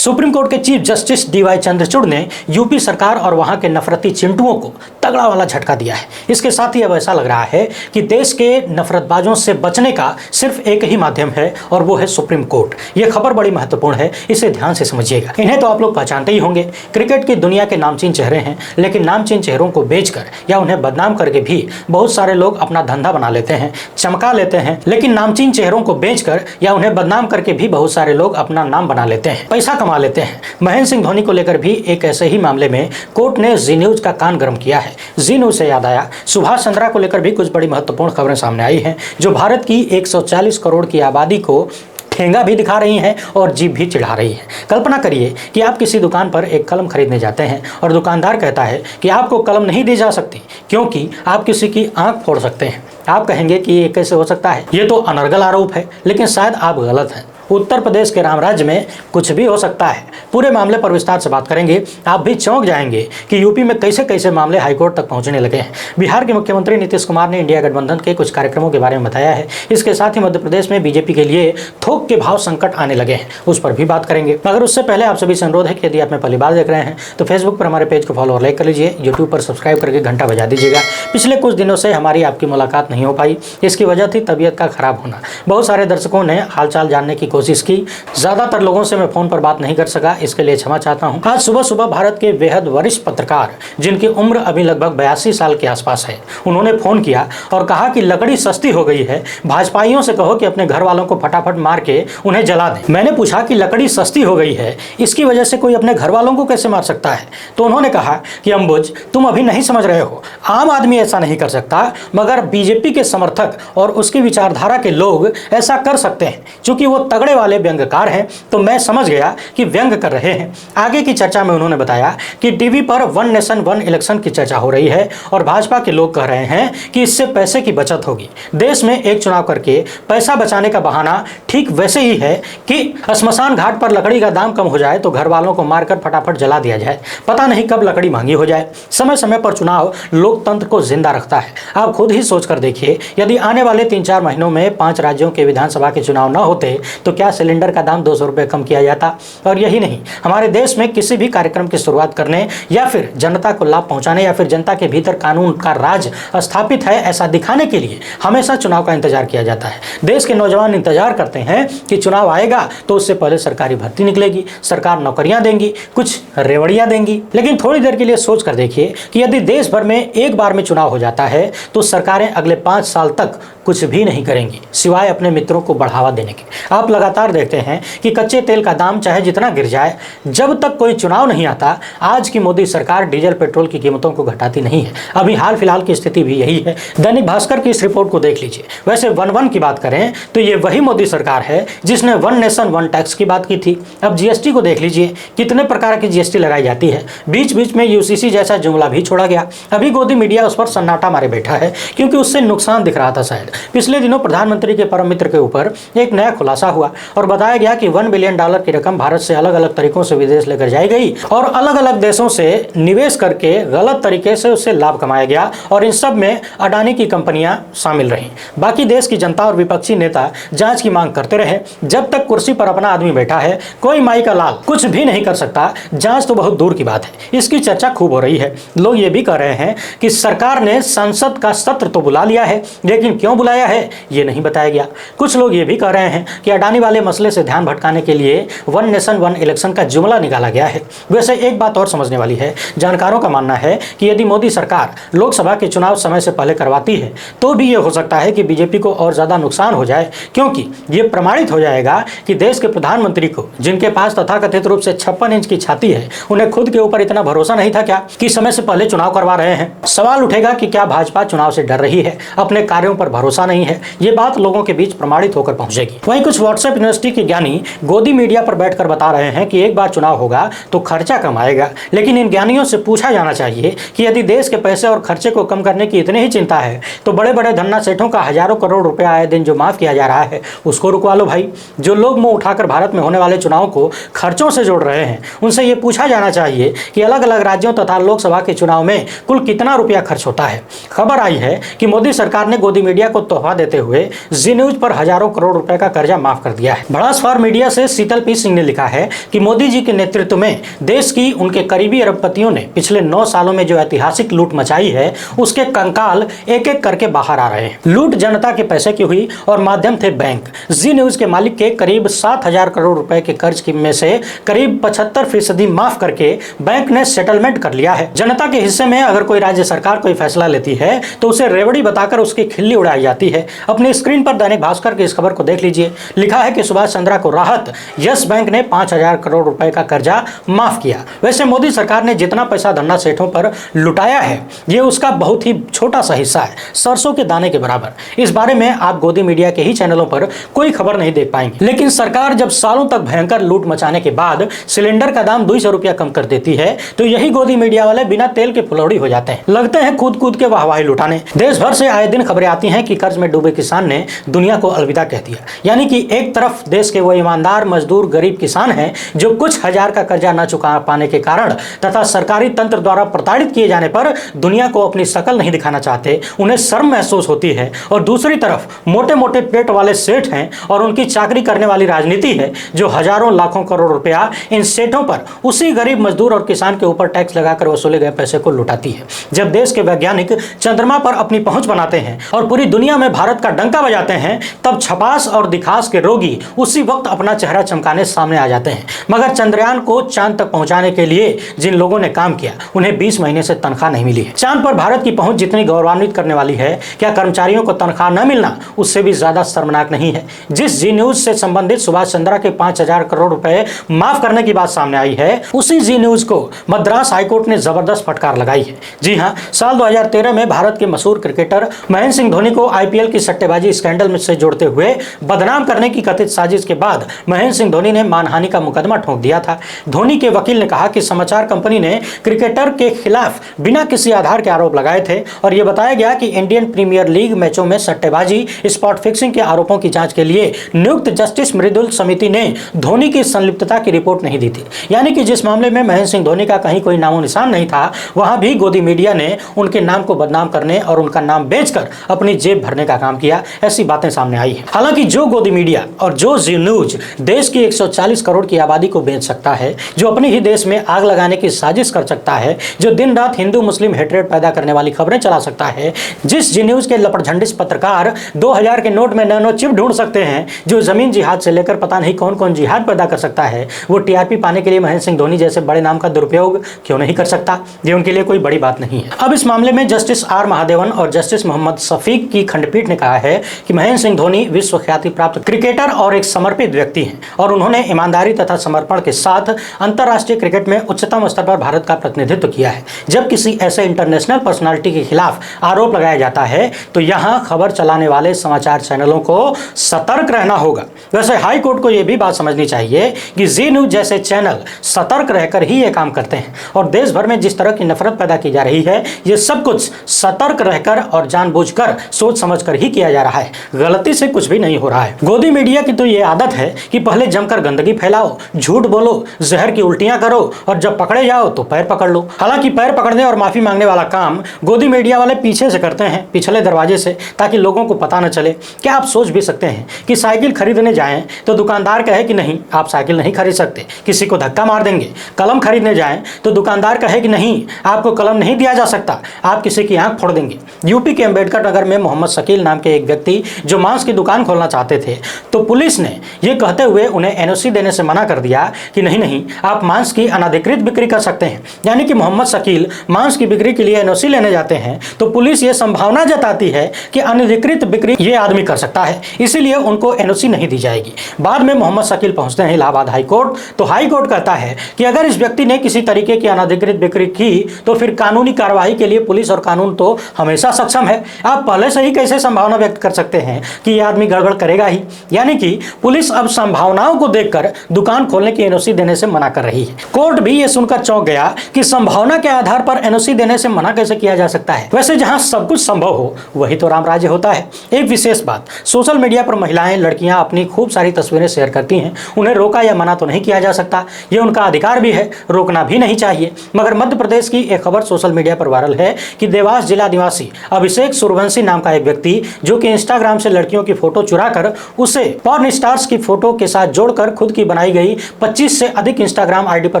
Supreme court के chief justice D Y Chandrachud ने UP सरकार और वहां के नफरती चिंटुओं को तगड़ा वाला झटका दिया है। इसके साथ ही अब ऐसा लग रहा है कि देश के नफरतबाजों से बचने का सिर्फ एक ही माध्यम है और वो है सुप्रीम कोर्ट। यह खबर बड़ी महत्वपूर्ण है, इसे ध्यान से समझिएगा। इन्हें तो आप लोग पहचानते ही होंगे, क्रिकेट की दुनिया के नामचीन चेहरे हैं, लेकिन नामचीन चेहरों को बेचकर या उन्हें बदनाम करके भी बहुत सारे लोग अपना धंधा बना लेते हैं, चमका लेते हैं। लेकिन नामचीन चेहरों को बेचकर या उन्हें बदनाम करके भी बहुत सारे लोग अपना नाम बना लेते हैं, पैसा कमा लेते हैं। महेंद्र सिंह धोनी को लेकर भी एक ऐसे ही मामले में कोर्ट ने जी न्यूज का कान गर्म किया है। जी न्यूज से याद आया, सुभाष चंद्रा को लेकर भी कुछ बड़ी महत्वपूर्ण खबरें सामने आई हैं, जो भारत की 140 करोड़ की आबादी को ठेंगा भी दिखा रही हैं और जीभ भी चिढ़ा रही है। कल्पना करिए कि आप किसी दुकान पर एक कलम खरीदने जाते हैं और दुकानदार कहता है कि आपको कलम नहीं दी जा सकती क्योंकि आप किसी की आंख फोड़ सकते हैं। आप कहेंगे कि ये कैसे हो सकता है, ये तो अनर्गल आरोप है, लेकिन शायद आप गलत हैं। उत्तर प्रदेश के राम राज्य में कुछ भी हो सकता है। पूरे मामले पर विस्तार से बात करेंगे, आप भी चौंक जाएंगे कि यूपी में कैसे कैसे मामले हाईकोर्ट तक पहुंचने लगे हैं। बिहार के मुख्यमंत्री नीतीश कुमार ने इंडिया गठबंधन के कुछ कार्यक्रमों के बारे में बताया है। इसके साथ ही मध्य प्रदेश में बीजेपी के लिए थोक के भाव संकट आने लगे हैं, उस पर भी बात करेंगे। मगर उससे पहले आप सभी से अनुरोध है कि यदि आप पहली बार देख रहे हैं तो फेसबुक पर हमारे पेज को फॉलो और लाइक कर लीजिए, यूट्यूब पर सब्सक्राइब करके घंटा बजा दीजिएगा। पिछले कुछ दिनों से हमारी आपकी मुलाकात नहीं हो पाई, इसकी वजह थी तबीयत का खराब होना। बहुत सारे दर्शकों ने हालचाल जानने की कोशिश की, ज्यादातर लोगों से मैं फोन पर बात नहीं कर सका, इसके लिए क्षमा चाहता हूं। आज सुबह सुबह भारत के बेहद वरिष्ठ पत्रकार, जिनकी उम्र अभी लगभग 82 साल के आसपास है, उन्होंने फोन किया और कहा कि लकड़ी सस्ती हो गई है, भाजपाइयों से कहो कि अपने घर वालों को फटाफट मार के उन्हें जला दें। मैंने पूछा कि लकड़ी सस्ती हो गई है, इसकी वजह से कोई अपने घर वालों को कैसे मार सकता है? तो उन्होंने कहा कि अंबुज, तुम अभी नहीं समझ रहे हो, आम आदमी ऐसा नहीं कर सकता, मगर बीजेपी के समर्थक और उसकी विचारधारा के लोग ऐसा कर सकते हैं। चूंकि वो तगड़े वाले व्यंग्यकार हैं तो मैं समझ गया कि व्यंग कर रहे हैं। आगे की चर्चा में उन्होंने बताया कि टीवी पर वन नेशन वन इलेक्शन की चर्चा हो रही है और भाजपा के लोग कह रहे हैं कि इससे पैसे की बचत होगी। देश में एक चुनाव करके पैसा बचाने का बहाना ठीक वैसे ही है कि श्मशान घाट पर लकड़ी का दाम कम हो जाए तो घर वालों को मारकर फटाफट जला दिया जाए। पता नहीं कब लकड़ी महंगी हो जाए। समय समय पर चुनाव लोकतंत्र को जिंदा रखता है। आप खुद ही सोच कर देखिए, यदि आने वाले 3-4 महीनों में 5 राज्यों के विधानसभा के चुनाव न होते तो क्या सिलेंडर का दाम 200 रुपये कम किया जाता? और यही नहीं, हमारे देश में किसी भी कार्यक्रम की शुरुआत करने या फिर जनता को लाभ पहुंचाने या फिर जनता के भीतर कानून का राज स्थापित है ऐसा दिखाने के लिए हमेशा चुनाव का इंतजार किया जाता है। देश के नौजवान इंतजार करते हैं कि चुनाव आएगा तो उससे पहले सरकारी भर्ती निकलेगी, सरकार नौकरियां देंगी, कुछ रेवड़ियां देंगी। लेकिन थोड़ी देर के लिए सोच कर देखिए कि यदि देश भर में एक बार में चुनाव हो जाता है तो सरकारें अगले 5 साल तक कुछ भी नहीं करेंगी सिवाय अपने मित्रों को बढ़ावा देने के। आप लगातार देखते हैं कि कच्चे तेल का दाम चाहे जितना गिर जाए, जब तक कोई चुनाव नहीं आता, आज की मोदी सरकार डीजल पेट्रोल की कीमतों को घटाती नहीं है। अभी हाल फिलहाल की स्थिति भी यही है। दैनिक भास्कर की इस रिपोर्ट को देख लीजिए। वैसे 1-1 की बात करें तो ये वही मोदी सरकार है जिसने वन नेशन वन टैक्स की बात की थी। अब जीएसटी को देख लीजिए, कितने प्रकार की जीएसटी लगाई जाती है। बीच बीच में यूसीसी जैसा जुमला भी छोड़ा गया। अभी गोदी मीडिया उस पर सन्नाटा मारे बैठा है क्योंकि उससे नुकसान दिख रहा था शायद। पिछले दिनों प्रधानमंत्री के परम मित्र के ऊपर एक नया खुलासा हुआ और बताया गया कि $1 बिलियन की रकम भारत से अलग अलग तरीकों से विदेश लेकर जाई गई और अलग अलग देशों से निवेश करके गलत तरीके से उससे लाभ कमाया गया और इन सब में अडानी की कंपनियां शामिल रहीं। बाकी देश की जनता और विपक्षी नेता जांच की मांग करते रहे। जब तक कुर्सी पर अपना आदमी बैठा है, कोई माई का लाल कुछ भी नहीं कर सकता। जांच तो बहुत दूर की बात है, इसकी चर्चा खूब हो रही है। लोग ये भी कह रहे हैं कि सरकार ने संसद का सत्र तो बुला लिया है, लेकिन क्यों बुलाया है ये नहीं बताया गया। कुछ लोग ये भी कह रहे हैं कि अडानी वाले मसले से ध्यान भटकाने के लिए वन नेशन वन इलेक्शन का जुमला निकाला गया है। वैसे एक बात और समझने वाली है, जानकारों का मानना है कि यदि मोदी सरकार लोकसभा के चुनाव समय से पहले करवाती है तो भी ये हो सकता है कि बीजेपी को और ज्यादा नुकसान हो जाए, क्योंकि ये प्रमाणित हो जाएगा कि देश के प्रधानमंत्री को, जिनके पास तथाकथित रूप से 56 इंच की छाती है, उन्हें खुद के ऊपर इतना भरोसा नहीं था क्या कि समय से पहले चुनाव करवा रहे हैं। सवाल उठेगा कि क्या भाजपा चुनाव से डर रही है, अपने कार्यों पर भरोसा नहीं है? ये बात लोगों के बीच प्रमाणित होकर पहुंचेगी। वहीं कुछ व्हाट्सएप यूनिवर्सिटी के ज्ञानी गोदी मीडिया पर बैठकर बता रहे हैं कि एक बार चुनाव होगा तो खर्चा कम आएगा, लेकिन इन ज्ञानियों से पूछा जाना चाहिए कि यदि देश के पैसे और खर्चे को कम करने की इतनी ही चिंता है तो बड़े बड़े धन्ना सेठों का हजारों करोड़ रुपए आए दिन जो माफ किया जा रहा है उसको रुकवा लो भाई। जो लोग मुंह उठाकर भारत में होने वाले चुनाव को खर्चों से जोड़ रहे हैं, उनसे ये पूछा जाना चाहिए कि अलग अलग राज्यों तथा लोकसभा के चुनाव में कुल कितना रुपया खर्च होता है। खबर आई है कि मोदी सरकार ने गोदी मीडिया को तोहफा देते हुए जी न्यूज पर हजारों करोड़ रुपए का कर्जा माफ कर दिया है। भड़ास फॉर मीडिया से शीतल पी सिंह ने लिखा है कि मोदी जी के नेतृत्व में देश की उनके करीबी अरबपतियों ने पिछले 9 सालों में जो ऐतिहासिक लूट मचाई है उसके कंकाल एक एक करके बाहर आ रहे हैं। लूट जनता के पैसे की हुई और माध्यम थे बैंक। जी न्यूज के मालिक के करीब 7,000 करोड़ रुपए के कर्ज की में से करीब 75% माफ करके बैंक ने सेटलमेंट कर लिया है। जनता के हिस्से में अगर कोई राज्य सरकार कोई फैसला लेती है तो उसे रेवड़ी बताकर उसकी खिल्ली उड़ाई जाती है। अपनी स्क्रीन पर दैनिक भास्कर की इस खबर को देख लीजिए। लिखा है कि सुभाष चंद्रा को राहत, यस बैंक ने 5,000 करोड़ रुपए का कर्जा माफ किया। वैसे मोदी सरकार ने जितना पैसा धन्ना सेठों पर लुटाया है ये उसका बहुत ही छोटा सा हिस्सा है, सरसों के दाने के बराबर। इस बारे में आप गोदी मीडिया के ही चैनलों पर कोई खबर नहीं देख पाएंगे। लेकिन सरकार जब सालों तक भयंकर लूट मचाने के बाद सिलेंडर का दाम 200 रुपया कम कर देती है तो यही गोदी मीडिया वाले बिना तेल के फुलौड़ी हो जाते हैं, लगते हैं कूद कूद के वाहवाही लुटाने। देश भर से आए दिन खबरें आती हैं कि कर्ज में डूबे किसान ने दुनिया को अलविदा कह दिया। यानी कि एक तरफ देश के वो ईमानदार मजदूर गरीब किसान हैं जो कुछ हजार का कर्जा न चुका पाने के कारण तथा सरकारी तंत्र द्वारा प्रताड़ित किए जाने पर दुनिया को अपनी शकल नहीं दिखाना चाहते, उन्हें शर्म महसूस होती है। और दूसरी तरफ मोटे मोटे पेट वाले सेठ हैं और उनकी चाकरी करने वाली राजनीति है जो हजारों लाखों करोड़ रुपया इन सेठों पर उसी गरीब मजदूर और किसान के ऊपर टैक्स लगाकर वसूले गए पैसे को लुटाती है। जब देश के वैज्ञानिक चंद्रमा पर अपनी पहुंच बनाते हैं और पूरी दुनिया में भारत का डंका बजाते हैं तब छपास और दिखास के रोगी उसी वक्त अपना चेहरा चमकाने सामने आ जाते हैं। मगर चंद्रयान को चांद तक पहुंचाने के लिए जिन लोगों ने काम किया उन्हें 20 महीने से तनख्वाह नहीं मिली है। चांद पर भारत की पहुंच जितनी गौरवान्वित करने वाली है, क्या कर्मचारियों को तनख्वाह न मिलना उससे भी ज्यादा शर्मनाक नहीं है। जिस जी न्यूज से संबंधित सुभाष चंद्रा के 5,000 करोड़ रुपए माफ करने की बात सामने आई है उसी जी न्यूज को मद्रास हाईकोर्ट ने जबरदस्त फटकार लगाई है। जी हां, साल 2013 में भारत के मशहूर क्रिकेटर महेंद्र सिंह धोनी को आईपीएल की सट्टेबाजी स्कैंडल में से जोड़ते हुए बदनाम करने की कथित साजिश के बाद महेंद्र सिंह धोनी ने मानहानि का मुकदमा ठोक दिया था। धोनी के वकील ने कहा कि समाचार कंपनी ने क्रिकेटर के खिलाफ बिना किसी आधार के आरोप लगाए थे और यह बताया गया कि इंडियन प्रीमियर लीग मैचों में सट्टेबाजी स्पॉट फिक्सिंग के आरोपों की जांच के लिए नियुक्त जस्टिस मृदुल समिति ने धोनी की संलिप्तता की रिपोर्ट नहीं दी थी। यानी कि जिस मामले में महेंद्र सिंह धोनी का कहीं कोई नामो निशान नहीं था वहां भी गोदी मीडिया ने उनके नाम को बदनाम करने और उनका नाम बेचकर अपनी जेब भरने का काम किया। ऐसी बातें सामने आई है। हालांकि जो गोदी मीडिया और जो जी न्यूज देश की 140 करोड़ की आबादी को बेच सकता है, जो अपने ही देश में आग लगाने की साजिश कर सकता है, जो दिन रात हिंदू मुस्लिम हेट्रेड पैदा करने वाली खबरें चला सकता है, जिस जी न्यूज के लपटझंडिस पत्रकार 2000 के नोट में नैनो चिप ढूंढ सकते हैं, जो जमीन जिहाद से लेकर पता नहीं कौन कौन जिहाद पैदा कर सकता है, वो टीआरपी पाने के लिए महेंद्र सिंह धोनी जैसे बड़े नाम का दुरुपयोग क्यों नहीं कर सकता। ये उनके लिए कोई बड़ी बात नहीं है। अब इस मामले में जस्टिस आर महादेवन और जस्टिस मोहम्मद शफीक की खंडपीठ ने कहा है कि महेंद्र सिंह धोनी विश्व ख्याति प्राप्त क्रिकेटर और एक समर्पित व्यक्ति हैं और उन्होंने ईमानदारी तथा समर्पण के साथ अंतर्राष्ट्रीय क्रिकेट में उच्चतम स्तर पर भारत का प्रतिनिधित्व किया है। जब किसी ऐसे इंटरनेशनल पर्सनालिटी के खिलाफ आरोप लगाया जाता है तो यहां खबर चलाने वाले समाचार चैनलों को सतर्क रहना होगा। वैसे हाई कोर्ट को यह भी बात समझनी चाहिए कि जी न्यूज जैसे चैनल सतर्क रहकर ही ये काम करते हैं और देश भर में जिस तरह की नफरत पैदा की जा रही है ये सब कुछ सतर्क रहकर और जानबूझकर सोच समझकर ही किया जा रहा है। गलती से कुछ भी नहीं हो रहा है। गोदी मीडिया की तो ये आदत है कि पहले जमकर गंदगी फैलाओ, झूठ बोलो, जहर की उल्टियां करो और जब पकड़े जाओ तो पैर पकड़ लो। हालांकि पैर पकड़ने और माफी मांगने वाला काम गोदी मीडिया वाले पीछे से करते हैं, पिछले दरवाजे से, ताकि लोगों को पता न चले। क्या आप सोच भी सकते हैं कि साइकिल खरीदने जाएं तो दुकानदार कहे कि नहीं आप साइकिल नहीं खरीद सकते, किसी को धक्का मार देंगे। कलम खरीदने जाएं तो दुकानदार कहे कि नहीं आपको कलम नहीं दिया जा सकता, आप किसी की आंख फोड़ देंगे। यूपी के अंबेडकर नगर में मोहम्मद शकील नाम के एक व्यक्ति जो मांस की दुकान खोलना चाहते थे तो पुलिस ने यह कहते हुए उन्हें एनओसी देने से मना कर दिया कि नहीं आप मांस की अनधिकृत बिक्री कर सकते हैं। यानी कि मोहम्मद शकील मांस की बिक्री के लिए एनओसी लेने जाते हैं तो पुलिस ये संभावना जताती है कि अनधिकृत बिक्री ये आदमी कर सकता है, इसीलिए उनको एनओसी नहीं दी जाएगी। बाद में मोहम्मद शकील पहुंचते हैं इलाहाबाद हाई कोर्ट तो हाई कोर्ट कहता है कि अगर इस व्यक्ति ने किसी तरीके की अनधिकृत बिक्री की तो फिर कानूनी कार्रवाई के लिए पुलिस और कानून तो हमेशा सक्षम है। आप पहले से ही कैसे संभावना व्यक्त कर सकते हैं कि यह आदमी गड़बड़ करेगा ही। यानी कि पुलिस अब संभावनाओं को देखकर दुकान खोलने की एनओसी देने से मना कर रही है। कोर्ट भी यह सुनकर चौंक गया कि संभावना के आधार पर एनओसी देने से मना कैसे किया जा सकता है। वैसे जहां सब कुछ संभव हो वही तो राम राज्य होता है। एक विशेष बात, सोशल मीडिया पर महिलाएं लड़कियां अपनी खूब सारी तस्वीरें शेयर करती हैं, उन्हें रोका या मना तो नहीं किया जा सकता, ये उनका अधिकार भी है, रोकना भी नहीं चाहिए। मगर मध्य प्रदेश की एक खबर सोशल मीडिया पर वायरल है कि देवास जिला निवासी अभिषेक सूर्यवंशी नाम का एक व्यक्ति जो कि इंस्टाग्राम से लड़कियों की फोटो चुरा कर उसे पॉर्न स्टार्स की फोटो के साथ जोड़कर खुद की बनाई गई 25 से अधिक इंस्टाग्राम आईडी पर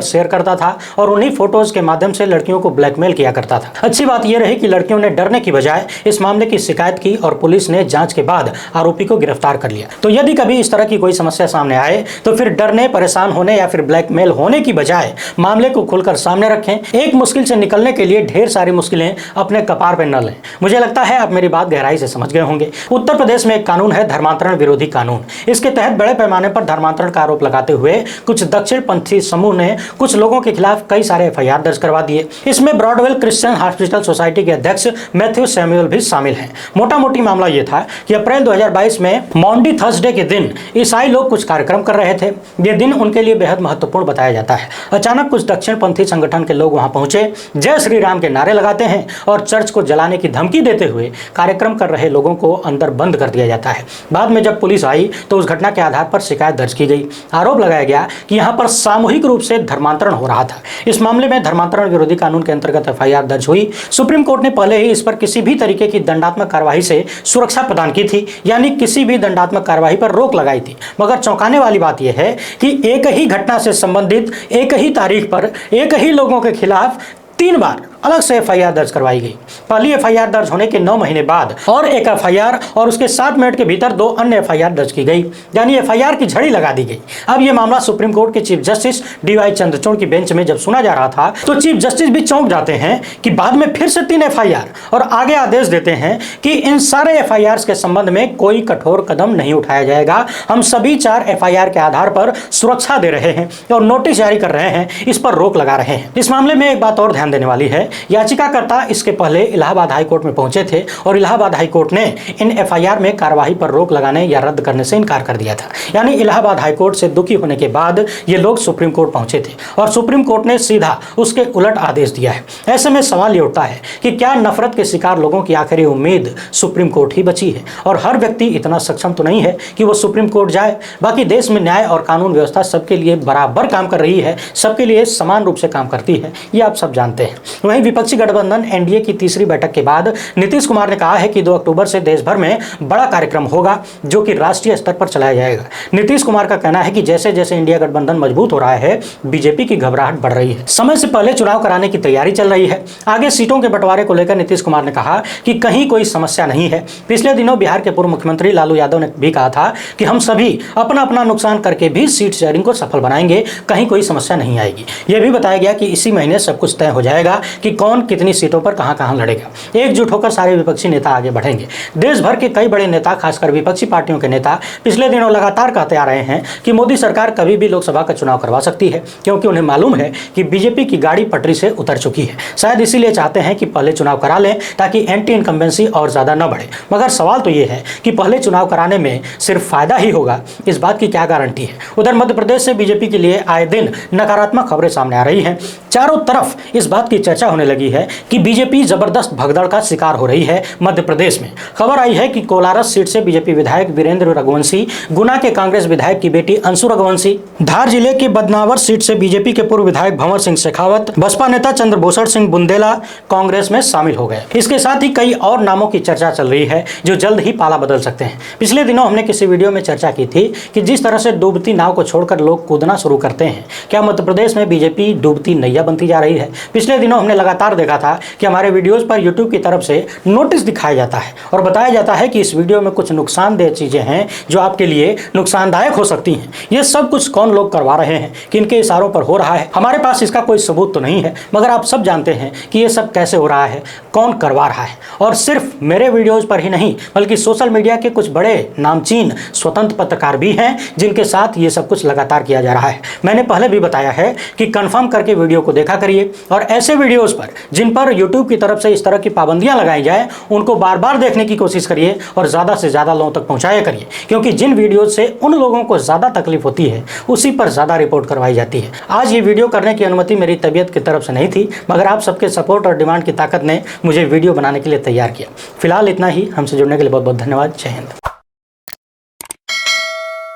शेयर करता था और उन्हीं फोटोज के माध्यम से लड़कियों को ब्लैकमेल किया करता था। अच्छी बात यह रही कि लड़कियों ने डरने की बजाय इस मामले की शिकायत की और पुलिस ने जांच के बाद आरोपी को गिरफ्तार कर लिया। तो यदि कभी इस तरह की कोई समस्या सामने आए तो फिर डरने, परेशान होने या फिर ब्लैकमेल होने की बजाय मामले को खुलकर सामने रखें। एक मुश्किल से निकलने के लिए ढेर सारी मुश्किलें अपने कपार पर न लें। मुझे लगता है आप मेरी बात गहराई से समझ गए होंगे। उत्तर प्रदेश में एक कानून है धर्मांतरण विरोधी कानून। इसके तहत बड़े पैमाने पर धर्मांतरण का आरोप लगाते हुए कुछ दक्षिणपंथी समूह ने कुछ लोगों के खिलाफ कई सारे एफआईआर दर्ज करवा दिए। इसमें ब्रॉडवेल क्रिश्चियन हॉस्पिटल सोसाइटी के अध्यक्ष मैथ्यू सैमुअल भी शामिल हैं। मोटा मोटी मामला यह था कि अप्रैल 2022 में मॉन्डी थर्सडे के दिन ईसाई लोग कुछ कार्यक्रम कर रहे थे। यह दिन उनके लिए बेहद महत्वपूर्ण बताया जाता है। अचानक कुछ दक्षिणपंथी संगठन के लोग वहां पहुंचे, जय श्री राम के नारे लगाते हैं और चर्च को जलाने की धमकी देते हुए कार्यक्रम कर रहे लोगों को अंदर बंद कर दिया जाता है। बाद में जब पुलिस आई तो उस घटना के आधार पर शिकायत दर्ज की गई। आरोप लगाया गया कि यहां पर सामूहिक रूप से धर्मांतरण हो रहा था। इस मामले में धर्मांतरण विरोधी कानून के अंतर्गत एफआईआर दर्ज हुई। सुप्रीम कोर्ट ने पहले ही इस पर किसी भी तरीके की दंडात्मक कार्रवाई से सुरक्षा प्रदान की थी, यानी किसी भी दंडात्मक कार्रवाई पर रोक लगाई थी। मगर चौंकाने वाली बात यह है कि एक ही घटना से संबंधित एक ही तारीख पर एक ही लोगों के खिलाफ 3 बार अलग से एफआईआर दर्ज करवाई गई। पहली एफआईआर दर्ज होने के 9 महीने बाद और एक एफआईआर और उसके 7 मिनट के भीतर 2 अन्य एफआईआर दर्ज की गई, यानी एफआईआर की झड़ी लगा दी गई। अब यह मामला सुप्रीम कोर्ट के चीफ जस्टिस डीवाई चंद्रचूड़ की बेंच में जब सुना जा रहा था तो चीफ जस्टिस भी चौंक जाते हैं कि बाद में फिर से 3 एफआईआर और आगे आदेश देते हैं कि इन सारे एफआईआर के संबंध में कोई कठोर कदम नहीं उठाया जाएगा। हम सभी 4 एफआईआर के आधार पर सुरक्षा दे रहे हैं और नोटिस जारी कर रहे हैं, इस पर रोक लगा रहे हैं। इस मामले में एक बात और ध्यान देने वाली है, याचिकाकर्ता इसके पहले इलाहाबाद हाईकोर्ट में पहुंचे थे और इलाहाबाद हाईकोर्ट ने इन एफआईआर में कार्यवाही पर रोक लगाने या रद्द करने से इनकार कर दिया था। यानी इलाहाबाद हाईकोर्ट से दुखी होने के बाद ये लोग सुप्रीम कोर्ट पहुंचे थे और सुप्रीम कोर्ट ने सीधा उसके उलट आदेश दिया है। ऐसे में सवाल ये उठता है कि क्या नफरत के शिकार लोगों की आखिरी उम्मीद सुप्रीम कोर्ट ही बची है और हर व्यक्ति इतना सक्षम तो नहीं है कि वो सुप्रीम कोर्ट जाए। बाकी देश में न्याय और कानून व्यवस्था सबके लिए बराबर काम कर रही है, सबके लिए समान रूप से काम करती है, ये आप सब जानते हैं। वहीं विपक्षी गठबंधन एनडीए की तीसरी बैठक के बाद नीतीश कुमार ने कहा है कि 2 अक्टूबर से देश भर में बड़ा कार्यक्रम होगा जो कि राष्ट्रीय स्तर पर चलाया जाएगा। नीतीश कुमार का कहना है कि जैसे जैसे इंडिया गठबंधन मजबूत हो रहा है, बीजेपी की घबराहट बढ़ रही है। समय से पहले चुनाव कराने की तैयारी चल रही है। आगे सीटों के बंटवारे को लेकर नीतीश कुमार ने कहा कि कहीं कोई समस्या नहीं है। पिछले दिनों बिहार के पूर्व मुख्यमंत्री लालू यादव ने भी कहा था कि हम सभी अपना अपना नुकसान करके भी सीट शेयरिंग को सफल बनाएंगे, कहीं कोई समस्या नहीं आएगी। यह भी बताया गया कि इसी महीने सब कुछ तय हो जाएगा कि कौन कितनी सीटों पर कहां लड़ेगा। एकजुट होकर सारे विपक्षी नेता आगे बढ़ेंगे। देश भर के कई बड़े नेता, खासकर विपक्षी पार्टियों के नेता पिछले दिनों लगातार कहते आ रहे हैं कि मोदी सरकार कभी भी लोकसभा का चुनाव करवा सकती है, क्योंकि उन्हें मालूम है कि बीजेपी की गाड़ी पटरी से उतर चुकी है। शायद इसीलिए चाहते हैं कि पहले चुनाव करा लें ताकि एंटी इनकम्बेंसी और ज्यादा न बढ़े। मगर सवाल तो यह है कि पहले चुनाव कराने में सिर्फ फायदा ही होगा, इस बात की क्या गारंटी है। उधर मध्य प्रदेश से बीजेपी के लिए आए दिन नकारात्मक खबरें सामने आ रही हैं। चारों तरफ इस बात की चर्चा होने लगी है कि बीजेपी जबरदस्त भगदड़ का शिकार हो रही है। मध्य प्रदेश में खबर आई है कि कोलारस सीट से बीजेपी विधायक वीरेंद्र रघुवंशी, गुना के कांग्रेस विधायक की बेटी अंशु रघुवंशी, धार जिले के बदनावर सीट से बीजेपी के पूर्व विधायक भंवर सिंह शेखावत, बसपा नेता चंद्रभूषण सिंह बुंदेला कांग्रेस में शामिल हो गए। इसके साथ ही कई और नामों की चर्चा चल रही है जो जल्द ही पाला बदल सकते हैं। पिछले दिनों हमने किसी वीडियो में चर्चा की थी कि जिस तरह से डूबती नाव को छोड़कर लोग कूदना शुरू करते हैं, क्या मध्य प्रदेश में बीजेपी डूबती नैया बनती जा रही है। पिछले दिनों हमने लगातार देखा था कि हमारे वीडियोस पर यूट्यूब की तरफ से नोटिस दिखाया जाता है और बताया जाता है कि इस वीडियो में कुछ नुकसानदेह चीजें हैं जो आपके लिए नुकसानदायक हो सकती हैं। ये सब कुछ कौन लोग करवा रहे हैं, किनके इशारों पर हो रहा है, हमारे पास इसका कोई सबूत तो नहीं है, मगर आप सब जानते हैं कि ये सब कैसे हो रहा है, कौन करवा रहा है। और सिर्फ मेरे वीडियोज पर ही नहीं बल्कि सोशल मीडिया के कुछ बड़े नामचीन स्वतंत्र पत्रकार भी हैं जिनके साथ ये सब कुछ लगातार किया जा रहा है। मैंने पहले भी बताया है कि कंफर्म करके वीडियो को देखा करिए और ऐसे वीडियोस पर जिन पर यूट्यूब की तरफ से इस तरह की पाबंदियां लगाई जाए उनको बार बार देखने की कोशिश करिए और ज़्यादा से ज़्यादा लोगों तक पहुंचाया करिए, क्योंकि जिन वीडियोज से उन लोगों को ज़्यादा तकलीफ होती है उसी पर ज़्यादा रिपोर्ट करवाई जाती है। आज ये वीडियो करने की अनुमति मेरी तबीयत की तरफ से नहीं थी, मगर आप सबके सपोर्ट और डिमांड की ताकत ने मुझे वीडियो बनाने के लिए तैयार किया। फिलहाल इतना ही। हमसे जुड़ने के लिए बहुत बहुत धन्यवाद। जय हिंद।